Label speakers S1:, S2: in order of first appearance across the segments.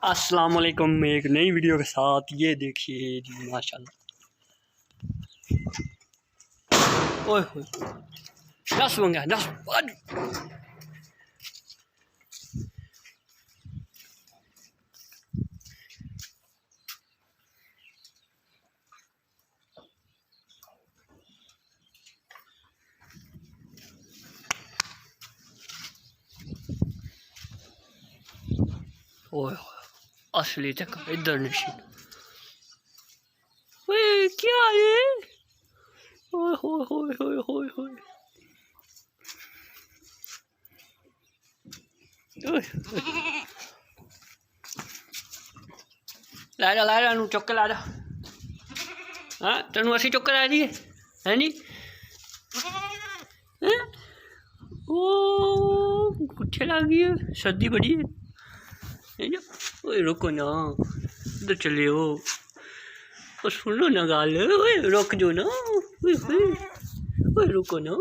S1: अस्सलाम वालेकुम। एक नई वीडियो के साथ ये देखिए जी, माशाल्लाह। ओए होए, 10 मंगा 10। ओए असली चक्कर इधर नशी। ओए क्या है? ओए होए होए होए होए होए। ला जा चुक के ला जा। हाँ तेन असी चुक के ला दिए है नी। ओ कुछ लग गई है, सर्दी बड़ी है। ओए रुको ना, इधर चले हो। सुनो ना गाल, ओए रुक जो ना। ओए रुको ना।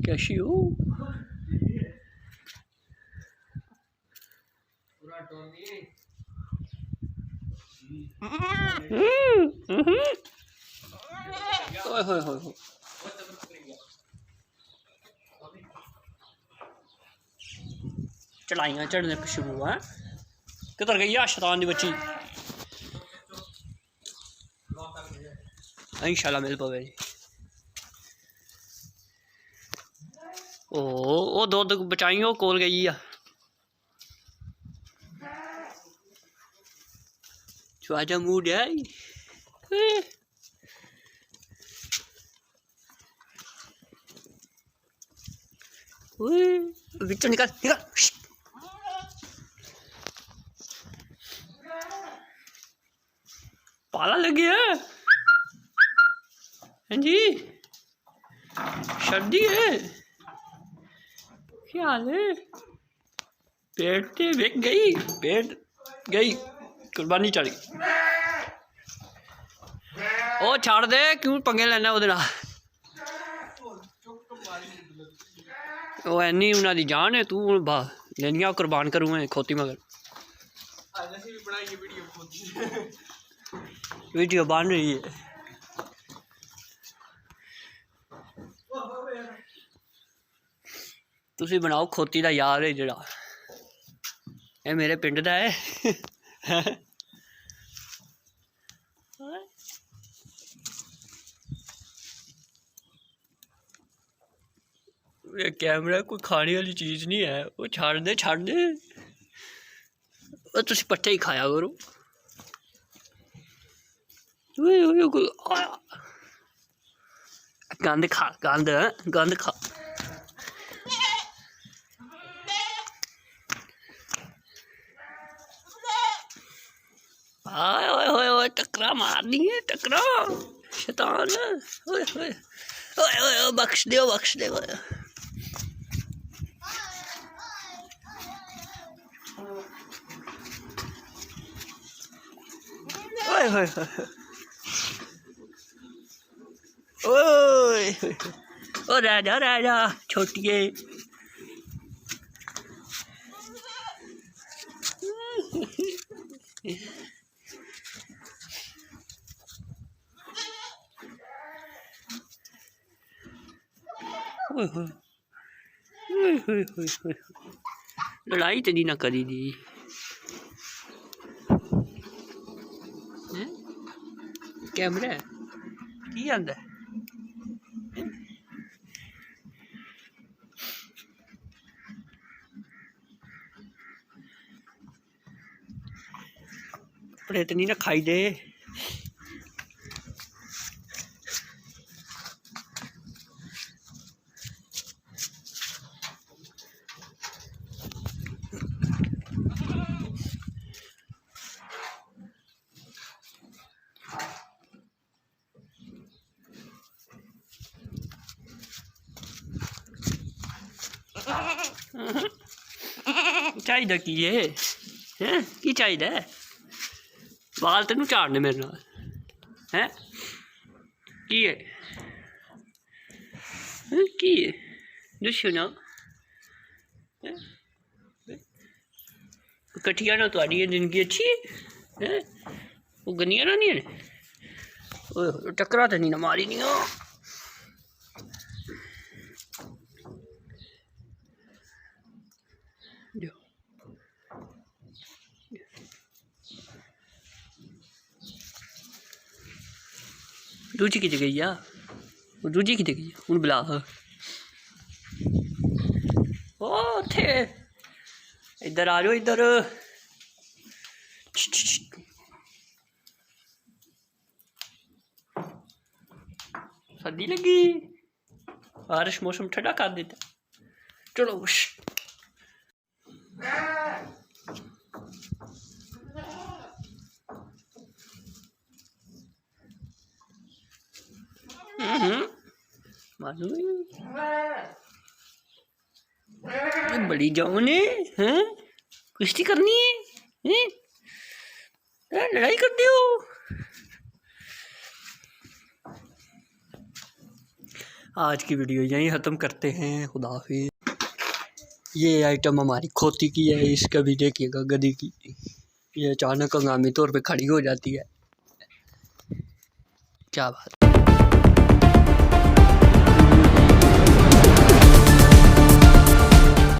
S1: कैसी हो? चढ़ाइयां चढ़ने पे शुरू है। किधर गई है शैतान दी बच्ची? इंशाल्लाह मिल पवे। ओ दो बचाइयो कोल गई है। आजा मूड है निकल निकल। पाला लग गया है जी। सर्दी है, क्या हाल है? पेट ते बिक गई, पेट गई, कुर्बानी चढ़ गई। ओ छाड़ दे, क्यों पंगे लेना उहदे नाल? ओ एनी उन्हां दी जान है, तू हुण बा लेनिया कुर्बान करूँ मैं खोती मगर। वीडियो बन रही है। तुसी बनाओ खोती दा यार है जिहड़ा, ये मेरे पिंड दा है। ये कैमरा कोई खाने वाली चीज नहीं है। वो छाड़ दे छाड़ दे। तुसी पट्टे ही खाया करो। गंद खा, गंद गंद खा। ओए ओए ओए टकरा मारनी है, टकरा शैतान। ओए ओए ओए ओए बख्श दे बख्श दे। ओए ओए ओए ओ राजा छोटिए। लड़ाई तो नहीं ना करी दी। कैमरा की आंदा कपड़े तो नहीं ना खाई दे। चाहिए की है की चाहिए? बाल तेन झाड़ने मेरे नाल हैं की है? की है दस्यो ना। कठिया ना तुहाडी है जिंदगी अच्छी है वो गनिया ना नहीं है टकरा तो नहीं ना मारी नहीं हो दूजी किते गई आ वो दूजी किते गई हूँ बुला ओ थे इधर आ जाओ इधर सर्दी लगी बारिश मौसम ठंडा कर देता चलो बड़ी जान है हैं कुश्ती करनी है लड़ाई करते हो आज की वीडियो यहीं ख़त्म करते हैं खुदा हाफिज़। ये आइटम हमारी खोती की है इसका भी देखिएगा गधी की ये अचानक हंगामी तौर पे खड़ी हो जाती है क्या बात।